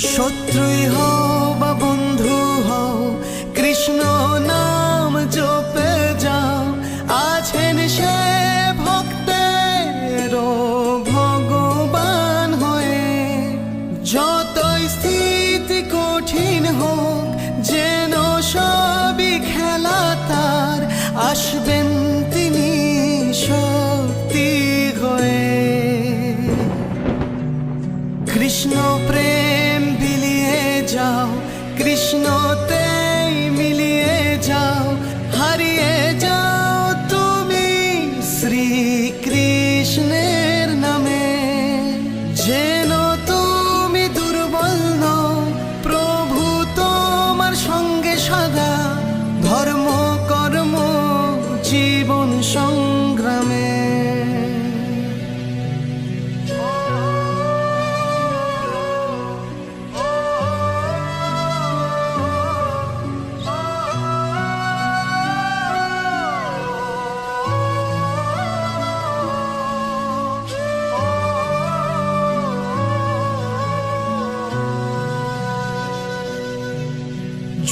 শত্রুই হও বা বন্ধু হও, কৃষ্ণ নাম জপে যাও। আছেন সে ভক্তের ভগবান হয়ে। যতই স্থিতি কঠিন হোক, যেন সবই খেলা তার, আসবেন তিনি শক্তি হয়ে। কৃষ্ণ প্রেম বিলিয়ে যাও, কৃষ্ণতেই মিলিয়ে যাও। হারিয়ে যাও তুমি শ্রীকৃষ্ণের নামে। যেন তুমি দুর্বল নও, প্রভু তোমার সঙ্গে সদা। ধর্ম কর্ম জীবন সংগ্রামে।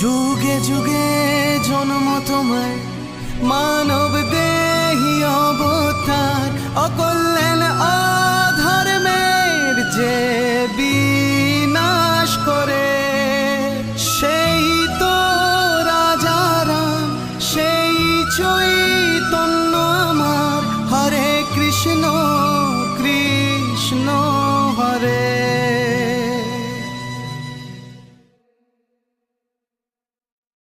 যুগে যুগে জন্ম তোমায়, মানব দেহি অবতার। অকল্যাণ অধর্মের যে বিনাশ করে, সেই তো রাজা রাম, সেই চৈ